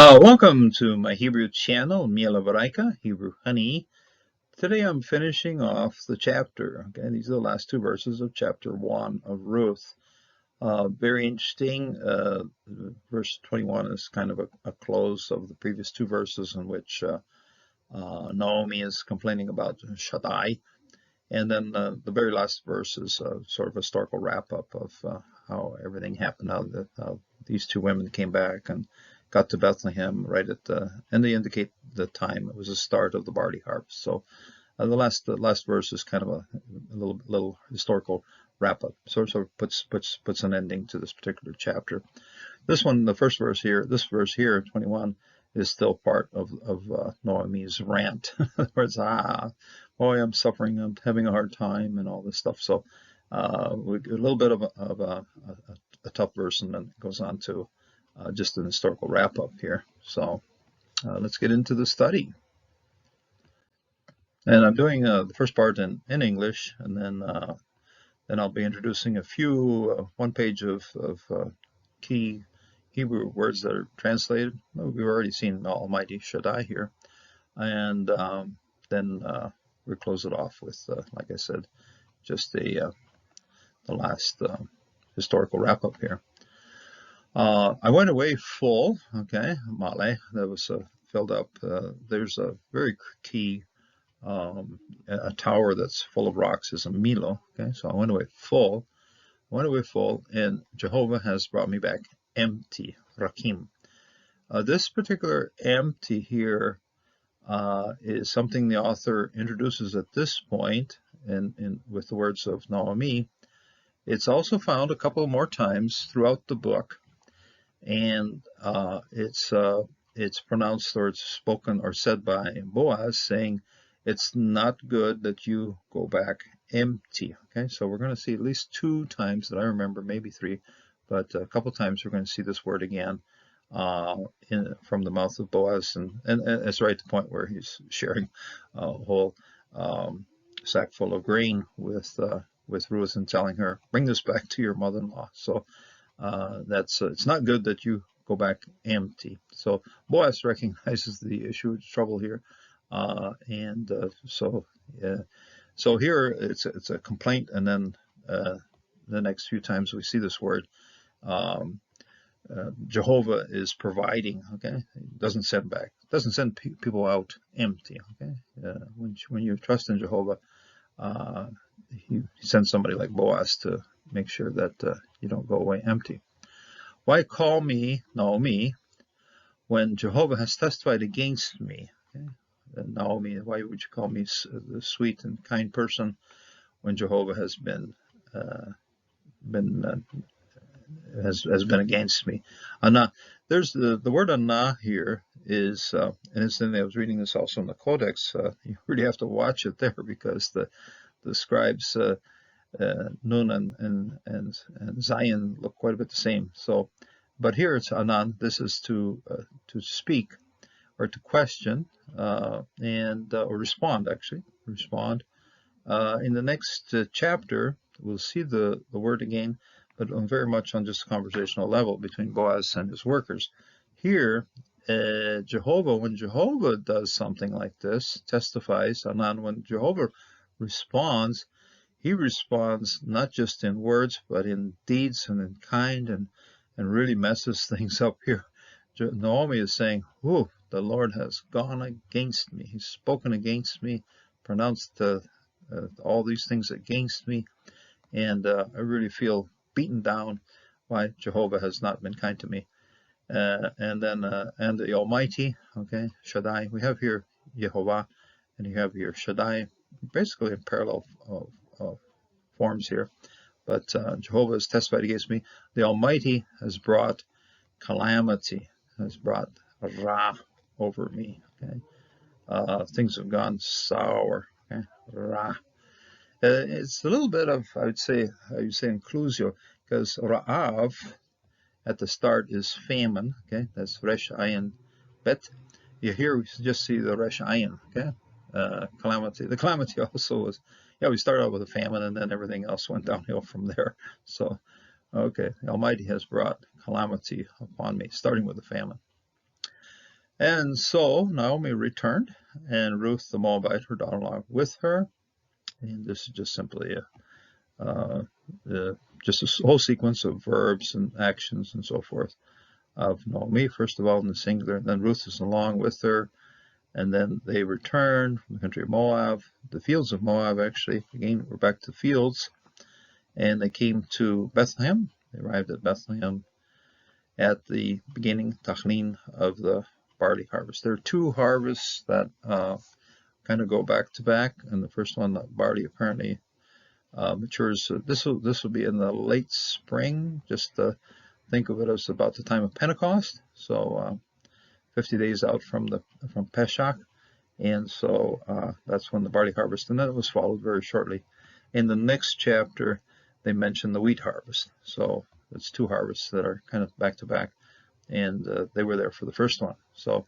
Welcome to my Hebrew channel, Miel Hebraica, Hebrew Honey. Today I'm finishing off the chapter. Okay, these are the last two verses of chapter 1 of Ruth. Very interesting. Verse 21 is kind of a close of the previous two verses in which Naomi is complaining about Shaddai. And then the very last verse is sort of a historical wrap-up of how everything happened, how these two women came back and got to Bethlehem right at and they indicate the time. It was the start of the barley harvest. So the last verse is kind of a little historical wrap-up. Sort of puts an ending to this particular chapter. This one, the first verse here, this verse here, 21, is still part of Naomi's rant. In other words, boy, I'm suffering, I'm having a hard time, and all this stuff. So a little bit of a tough verse, and then it goes on to just an historical wrap-up here. So let's get into the study. And I'm doing the first part in English, and then I'll be introducing a few one page of key Hebrew words that are translated. We've already seen Almighty Shaddai here, and then we'll close it off with, like I said, just the last historical wrap-up here. I went away full, okay, male, that was filled up. There's a very key, a tower that's full of rocks is a Milo, okay, so I went away full, and Jehovah has brought me back empty, rakim. This particular empty here is something the author introduces at this point with the words of Naomi. It's also found a couple more times throughout the book, and it's pronounced or it's spoken or said by Boaz, saying it's not good that you go back empty. Okay, so we're going to see at least two times that I remember, maybe three, but a couple times we're going to see this word again from the mouth of Boaz, and it's right at the point where he's sharing a whole sack full of grain with Ruth and telling her, bring this back to your mother-in-law. So that's it's not good that you go back empty. So Boaz recognizes the issue of trouble here, so here it's a complaint, and then the next few times we see this word, Jehovah is providing. Okay, doesn't send people out empty. Okay, when you trust in Jehovah, he sends somebody like Boaz to make sure that you don't go away empty. Why call me Naomi when Jehovah has testified against me? Okay? Naomi, why would you call me the sweet and kind person when Jehovah has been against me? Anna, there's the word Anna here is, and incidentally, I was reading this also in the Codex. You really have to watch it there because the scribes Nun and Zion look quite a bit the same. So, but here it's Anan. This is to speak or to question or respond. Actually, respond. In the next chapter, we'll see the word again, but very much on just a conversational level between Boaz and his workers. Here, Jehovah, when Jehovah does something like this, testifies, Anan, when Jehovah responds, he responds not just in words, but in deeds and in kind, and really messes things up here. Naomi is saying, "Oh, the Lord has gone against me. He's spoken against me, pronounced all these things against me, and I really feel beaten down why Jehovah has not been kind to me." And the Almighty, okay, Shaddai. We have here Yehovah, and you have here Shaddai, basically in parallel forms here, but Jehovah has testified against me. The Almighty has brought calamity, has brought Ra over me. Okay, things have gone sour. Okay, Ra. It's a little bit of, I would say inclusio, because Ra'av at the start is famine. Okay, that's Resh Ayin Bet. You here we just see the Resh Ayin. Okay. Calamity. The calamity also was, we started out with a famine, and then everything else went downhill from there. So, okay, the Almighty has brought calamity upon me, starting with the famine. And so Naomi returned, and Ruth the Moabite, her daughter-in-law, with her. And this is just simply just a whole sequence of verbs and actions and so forth of Naomi, first of all in the singular, and then Ruth is along with her, and then they return from the country of Moab, the fields of Moab, actually. Again, we're back to fields, and they came to Bethlehem. They arrived at Bethlehem at the beginning, Tachlin, of the barley harvest. There are two harvests that kind of go back to back, and the first one, the barley, apparently matures. This will be in the late spring. Just think of it as about the time of Pentecost, so 50 days out from Pesach, and so that's when the barley harvest, and then it was followed very shortly. In the next chapter, they mention the wheat harvest. So it's two harvests that are kind of back to back, and they were there for the first one. So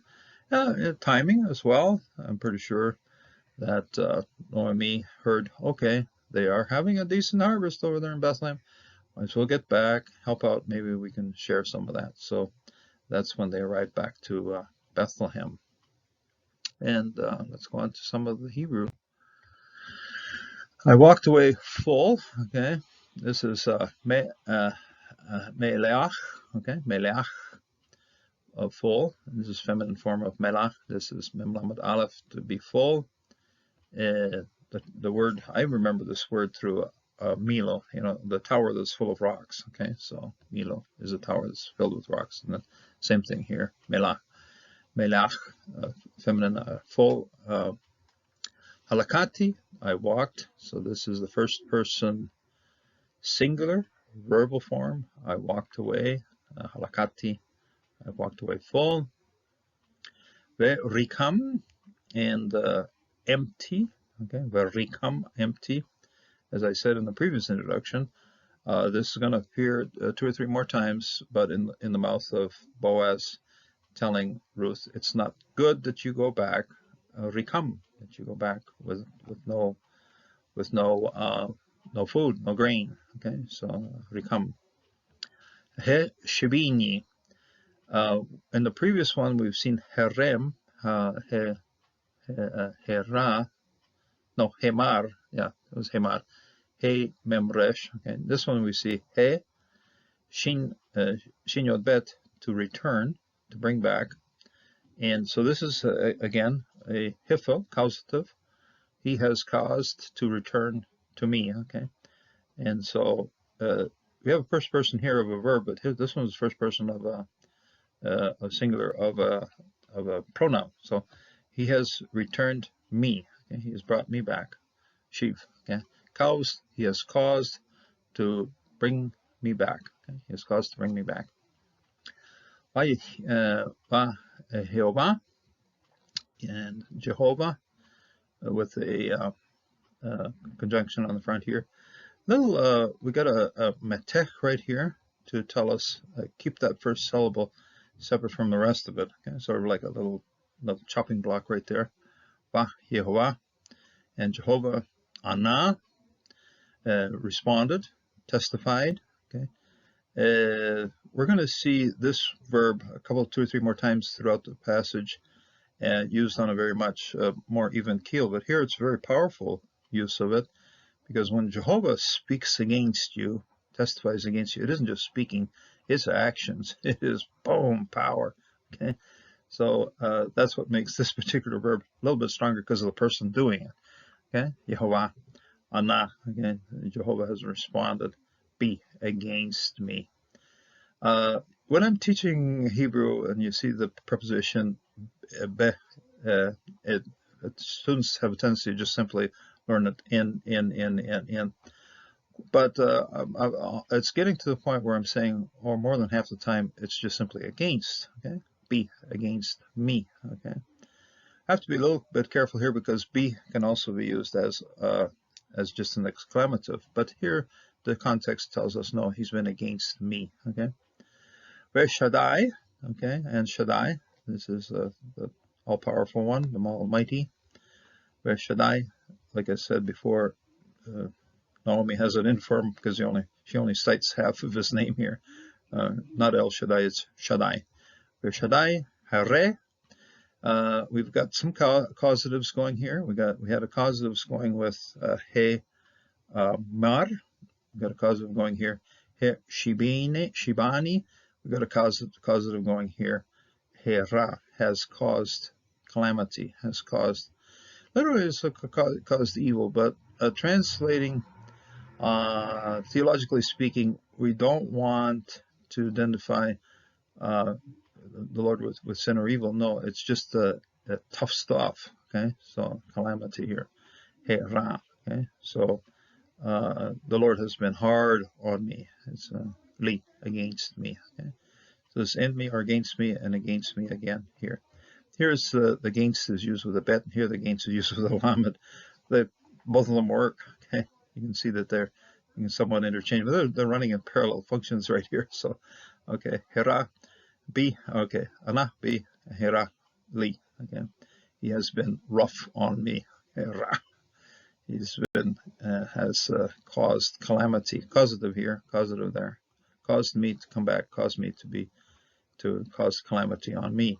timing as well. I'm pretty sure that Naomi heard, okay, they are having a decent harvest over there in Bethlehem. Might as well get back, help out. Maybe we can share some of that. So that's when they arrived back to Bethlehem. And let's go on to some of the Hebrew. I walked away full. Okay, this is Meleach. Okay, Meleach, full. This is feminine form of Melach. This is Mem Lamed Aleph, to be full. The word, I remember this word through Milo, the tower that's full of rocks. Okay, so Milo is a tower that's filled with rocks. And the same thing here, Melach. Melach, feminine, full. Halakati, I walked. So this is the first person singular, verbal form. I walked away. Halakati, I walked away full. Verikam, and empty. Okay, verikam, empty. As I said in the previous introduction, this is going to appear 2 or 3 more times, but in the mouth of Boaz, telling Ruth, it's not good that you go back. Rikam, that you go back with no food, no grain. Okay, so rikam. He shibini. In the previous one, we've seen herem, hera, no, hemar. Yeah, it was hemar. He memresh. Okay, this one we see he shin yod bet, to return, to bring back. And so this is again a hifel, causative. He has caused to return to me. Okay, and so we have a first person here of a verb, but this one is first person of a singular of a pronoun. So he has returned me. Okay? He has brought me back. Shiv. Okay, caused. He has caused to bring me back. Okay? He has caused to bring me back. Jehovah, and Jehovah with a conjunction on the front here. We got a metech right here to tell us, keep that first syllable separate from the rest of it. Okay, sort of like a little chopping block right there. Yehovah, and Jehovah Anah, responded, testified. Okay, we're going to see this verb 2 or 3 more times throughout the passage, used on a very much more even keel. But here it's a very powerful use of it, because when Jehovah speaks against you, testifies against you, it isn't just speaking, it's actions. It is boom, power. Okay, so that's what makes this particular verb a little bit stronger, because of the person doing it. Okay, Yehovah Anah, again, Jehovah has responded, be against me. When I'm teaching Hebrew and you see the preposition be, students have a tendency to just simply learn it in. But it's getting to the point where I'm saying, or more than half the time, it's just simply against. Okay, be against me. Okay, I have to be a little bit careful here, because be can also be used as just an exclamative. But here the context tells us, no, he's been against me. Okay. Shaddai, okay, and Shaddai, this is the all-powerful one, the Almighty. Shaddai, like I said before, Naomi has it in for him, because she only cites half of his name here. Not El Shaddai, it's Shaddai. Shaddai, Hare, We've got some causatives going here. We had a causatives going with he mar. We've got a causative going here. He shibani. We've got a causative going here. He ra, has caused calamity, has caused. Literally, it's caused evil, but translating, theologically speaking, we don't want to identify the Lord with sin or evil. No, it's just the tough stuff. Okay, so calamity here, Hera. Okay, so the Lord has been hard on me. It's li, against me. Okay, so it's in me or against me and against me again here. Here's the against is used with a bet, and here the against is used with a lamed. Both of them work. Okay, you can see that they're somewhat interchangeable. They're running in parallel functions right here. So, okay, Hera. B, okay, Ana, B, Hera, Li, again. He has been rough on me, Hera. He's been, has caused calamity, causative here, causative there, caused me to come back, caused me to cause calamity on me.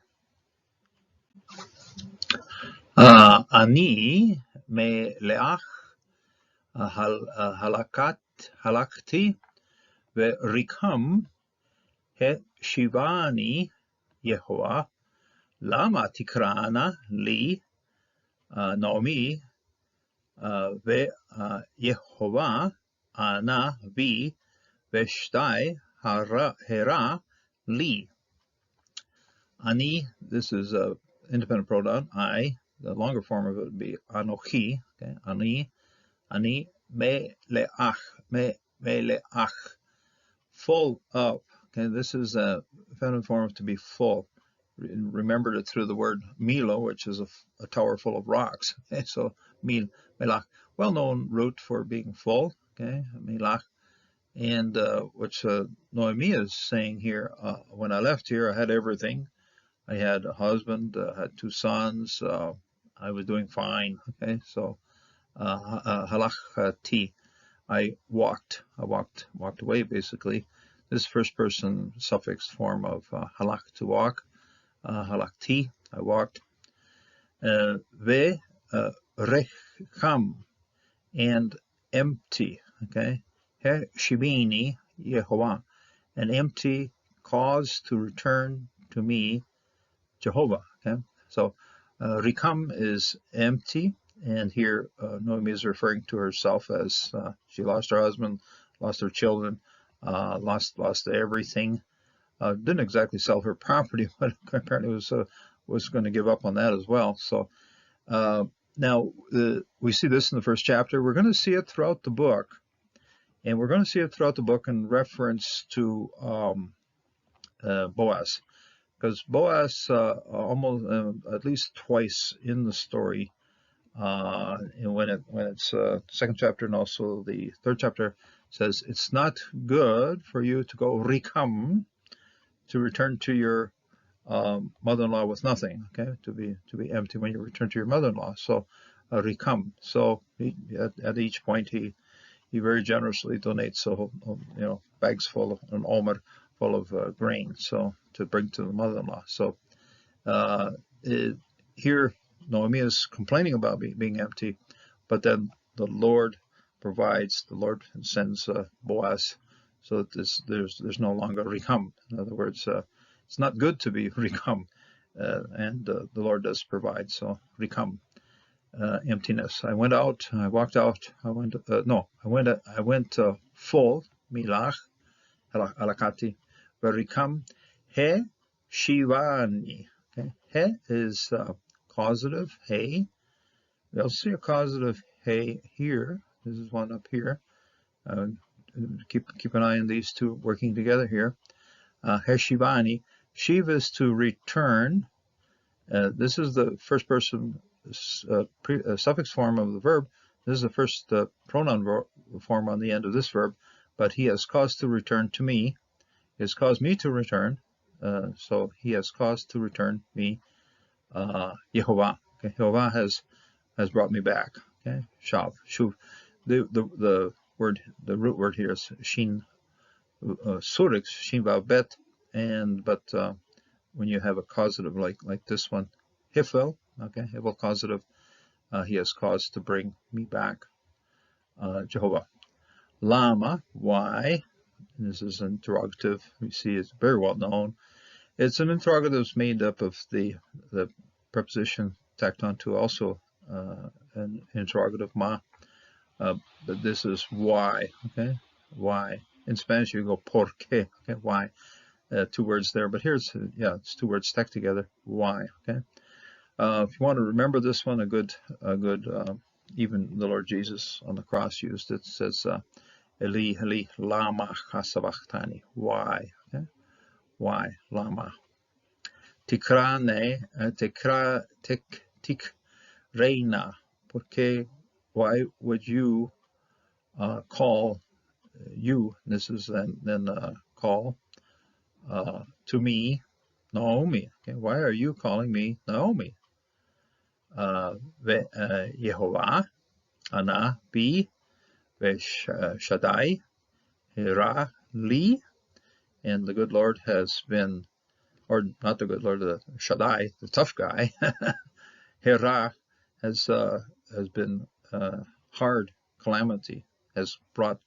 Ani me leach halakti ve'rikam he shivani Yehovah lama tikrana li Naomi ve'Yehovah ana vi ve'shtai hera li. Ani, this is a independent pronoun, I. The longer form of it would be anochi. Okay, ani me leach, full up. Okay, this is a feminine form to be full. Remembered it through the word Milo, which is a tower full of rocks. Okay, so melach, well-known root for being full. Okay, melach, and which Naomi is saying here. When I left here, I had everything. I had a husband, had 2 sons. I was doing fine. Okay, so halachti, I walked away. Basically, this first person suffix form of halach, to walk. Halakti, I walked. Ve recham, and empty. Okay, he shibini Yehovah, and empty, cause to return to me, Jehovah. Okay, so rikam is empty, and here Naomi is referring to herself as she lost her husband, lost her children, lost everything. Didn't exactly sell her property, but apparently was going to give up on that as well. So now we see this in the first chapter. We're going to see it throughout the book, and we're going to see it throughout the book in reference to Boaz, because Boaz almost at least twice in the story, when it's second chapter and also the third chapter, says it's not good for you to go rikam, to return to your mother-in-law with nothing. Okay, to be empty when you return to your mother-in-law. So rikam. So at each point he very generously donates, so bags full of an omer full of grain, so to bring to the mother-in-law. So here Naomi is complaining about being empty, but then the Lord provides. The Lord sends Boaz, so that there's no longer rikam. In other words, it's not good to be rikam, and the Lord does provide. So rikam, emptiness. I went out. I walked out. I went full milach alakati verikam he shivani. Okay, he is causative. Hey, we also see a causative hey here. This is one up here. Keep an eye on these two working together here. Heshivani, Shiva is to return. This is the first person suffix form of the verb. This is the first pronoun form on the end of this verb. But he has caused to return to me. He has caused me to return. So he has caused to return me, Yehovah. Okay, Jehovah has brought me back. Okay, shav, shuv. The root word here is shin surix, shin vav bet, but when you have a causative like this one Hifel, okay, Hifel causative. He has caused to bring me back, Jehovah. Lama, why? And this is an interrogative. We see it's very well known. It's an interrogative that's made up of the preposition tacked onto also an interrogative ma. But this is why, okay? Why? In Spanish you go por qué, okay? Why? Two words there, but here's it's two words stuck together. Why? Okay. If you want to remember this one, a good even the Lord Jesus on the cross used it. It says Eli Eli lama sabachthani. Why? Okay. Why? Lama. Tikrane tikrena. Porque? Why would you call you? This is then call to me Naomi. Okay. Why are you calling me Naomi? Yehovah, Ana, B, Shaddai, Hira, Li, and the good Lord has been, or not the good Lord, the Shaddai, the tough guy, Hira has been hard calamity, has brought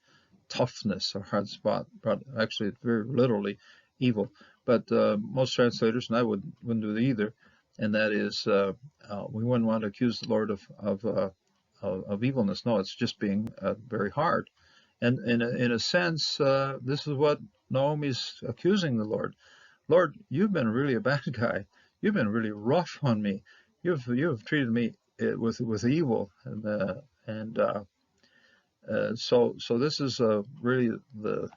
toughness, or has brought actually very literally evil. But most translators, and I wouldn't do it either, and that is we wouldn't want to accuse the Lord of evilness. No, it's just being very hard. And in a sense, this is what Naomi's accusing the Lord. Lord, you've been really a bad guy. You've been really rough on me. You've treated me with evil, so this is really the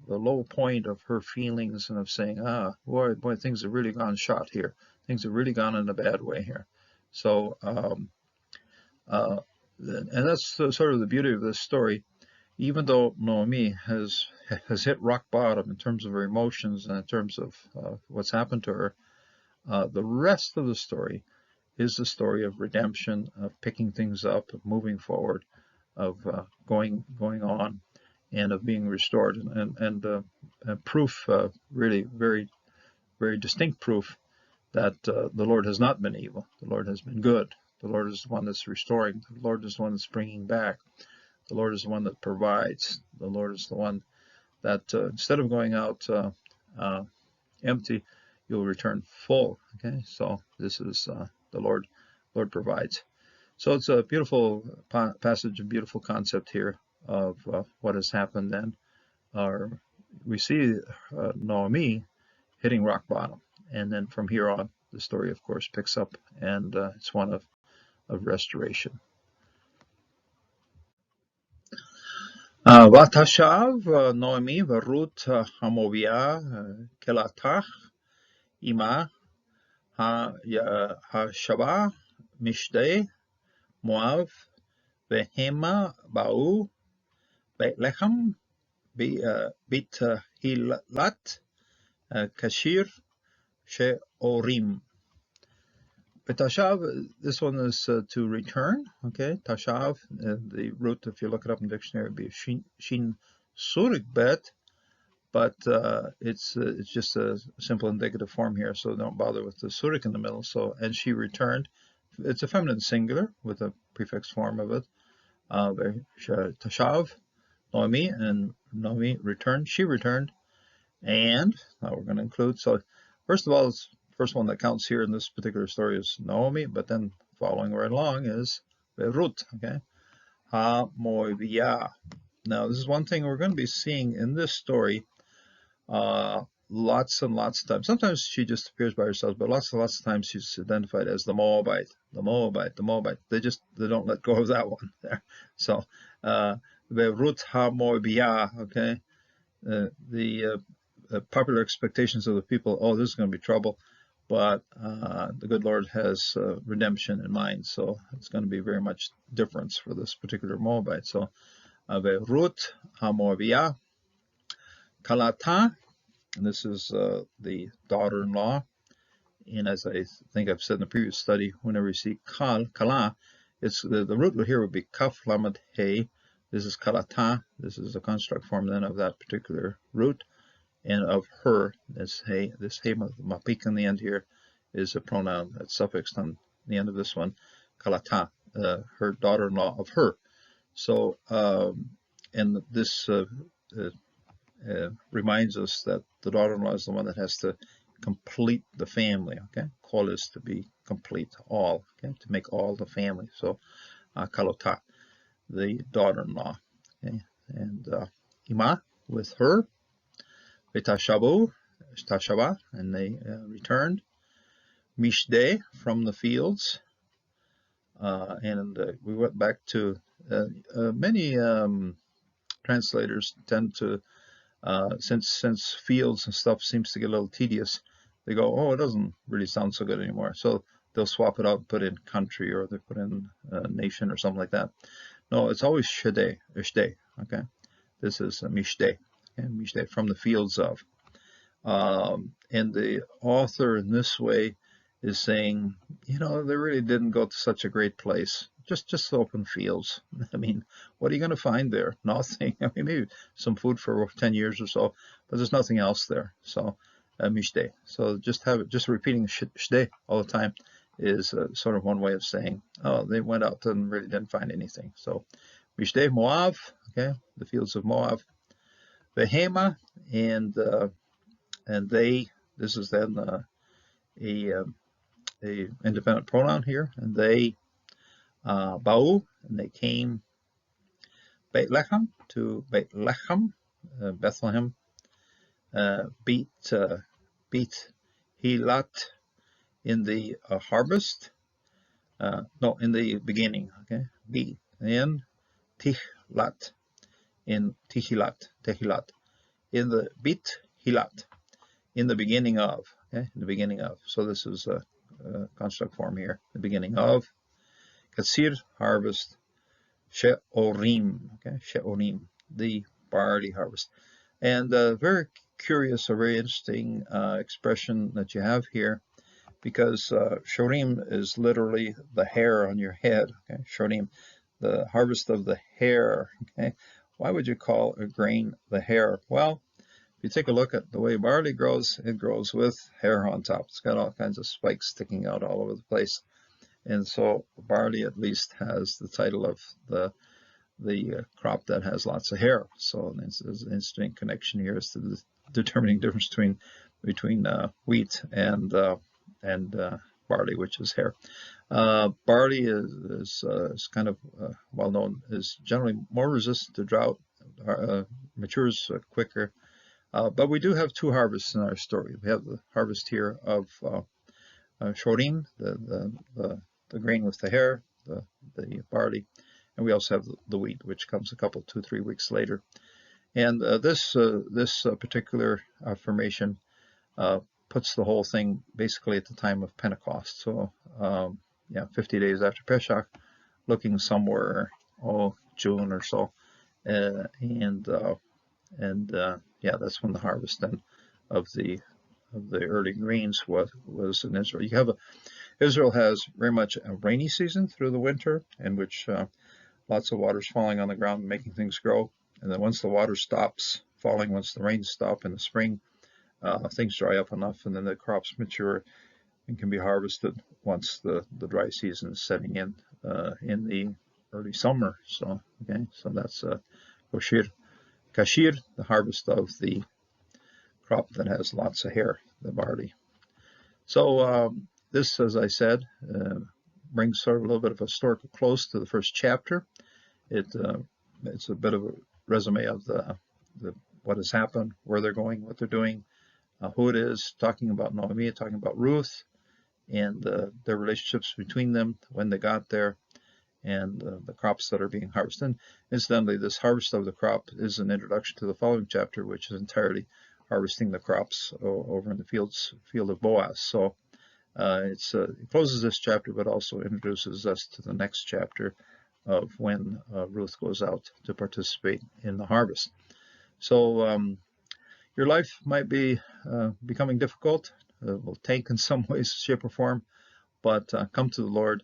low point of her feelings and of saying, boy, things have really gone shot here. Things have really gone in a bad way here. So, and that's sort of the beauty of this story. Even though Naomi has hit rock bottom in terms of her emotions and in terms of what's happened to her, the rest of the story is the story of redemption, of picking things up, of moving forward, of going on, and of being restored, and proof, really very, very distinct proof that the Lord has not been evil. The Lord has been good. The Lord is the one that's restoring. The Lord is the one that's bringing back. The Lord is the one that provides. The Lord is the one that instead of going out empty, you'll return full. Okay, so this is the Lord provides. So it's a beautiful passage, a beautiful concept here of what has happened then. We see Naomi hitting rock bottom, and then from here on, the story, of course, picks up, and it's one of restoration. Vatashav Naomi Ruth Hamovia Kelatach Ima Hashava Mishdei Moab Vehema Ba'u Bethlehem Bit Hilat Kashir She'orim. But Tashav, this one is to return. Okay, Tashav, the root, if you look it up in the dictionary, would be Shin Surik Bet, but it's just a simple indicative form here, so don't bother with the Surik in the middle. So, and she returned. It's a feminine singular with a prefix form of it. Tashav, Naomi, and Naomi returned. She returned, and now we're going to include. So, first of all, it's first one that counts here in this particular story is Naomi, but then following right along is Ruth. Okay, Ha-Moaviyah. Now, this is one thing we're going to be seeing in this story lots and lots of times. Sometimes she just appears by herself, but lots and lots of times she's identified as the Moabite, the Moabite, the Moabite. They don't let go of that one there. So, Ruth Ha-Moaviyah. Okay, the popular expectations of the people, oh, this is going to be trouble, but the good Lord has redemption in mind, so it's going to be very much difference for this particular Moabite. So, Ruth HaMoabiyah, Kalata, and this is the daughter-in-law, and as I think I've said in the previous study, whenever you see Kala, it's the root here would be Kaf Lamed He. This is Kalata. This is a construct form then of that particular root. And of her, this hey mapik in the end here is a pronoun that's suffixed on the end of this one, kalata, her daughter-in-law of her. So, and this reminds us that the daughter-in-law is the one that has to complete the family. Okay, kol is to be complete, all. Okay, to make all the family. So, kalota, the daughter-in-law. Okay, and ima with her, v'tashabu, tashaba, and they returned. Mishde from the fields, and we went back to many translators tend to, since fields and stuff seems to get a little tedious, they go, oh, it doesn't really sound so good anymore. So they'll swap it out and put in country, or they put in nation or something like that. No, it's always shede, ishde. Okay, this is mishde, okay? Mishde, from the fields of. And the author in this way is saying, they really didn't go to such a great place. Just open fields. I mean, what are you going to find there? Nothing. I mean, maybe some food for 10 years or so, but there's nothing else there. So, mishde. So just repeating shde all the time is sort of one way of saying, oh, they went out and really didn't find anything. So, mishde Moab, okay, the fields of Moab. Behema, and they, this is then a independent pronoun here, and they ba'u, and they came Bethlehem to Bethlehem, Bethlehem, beat hilat in the harvest, no, in the beginning, okay, beat in tichlat, in tehilat, in the beat hilat, in the beginning of, okay, in the beginning of. So this is a construct form here, the beginning of. Kasir, harvest. She'orim, okay, she'orim, the barley harvest. And a very curious, a very interesting expression that you have here, because shorim is literally the hair on your head, okay, shorim, the harvest of the hair, okay. Why would you call a grain the hair? Well, if you take a look at the way barley grows, it grows with hair on top. It's got all kinds of spikes sticking out all over the place. And so barley at least has the title of the crop that has lots of hair. So there's an interesting connection here as to the determining difference between wheat and barley, which is hair. Barley is kind of well known, is generally more resistant to drought, matures quicker. But we do have two harvests in our story. We have the harvest here of shorim, the grain with the hair, the barley, and we also have the wheat, which comes a couple, 2-3 weeks later. And this particular affirmation puts the whole thing basically at the time of Pentecost. So 50 days after Pesach, looking somewhere, June or so, and that's when the harvest then of the early grains was in Israel. Israel has very much a rainy season through the winter, in which lots of water is falling on the ground and making things grow. And then once the water stops falling, once the rains stop in the spring, things dry up enough, and then the crops mature and can be harvested once the dry season is setting in the early summer. So that's kashir, the harvest of the crop that has lots of hair, the barley. So this, as I said, brings sort of a little bit of a historical close to the first chapter. It's a bit of a resume of the what has happened, where they're going, what they're doing, who it is, talking about Naomi, talking about Ruth, and their relationships between them when they got there, and the crops that are being harvested. And incidentally, this harvest of the crop is an introduction to the following chapter, which is entirely harvesting the crops over in the field of Boaz. So it closes this chapter, but also introduces us to the next chapter of when Ruth goes out to participate in the harvest. So your life might be becoming difficult, will take in some ways, shape, or form, but come to the Lord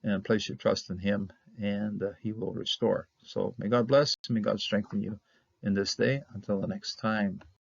and place your trust in Him, and He will restore. So may God bless, may God strengthen you in this day. Until the next time.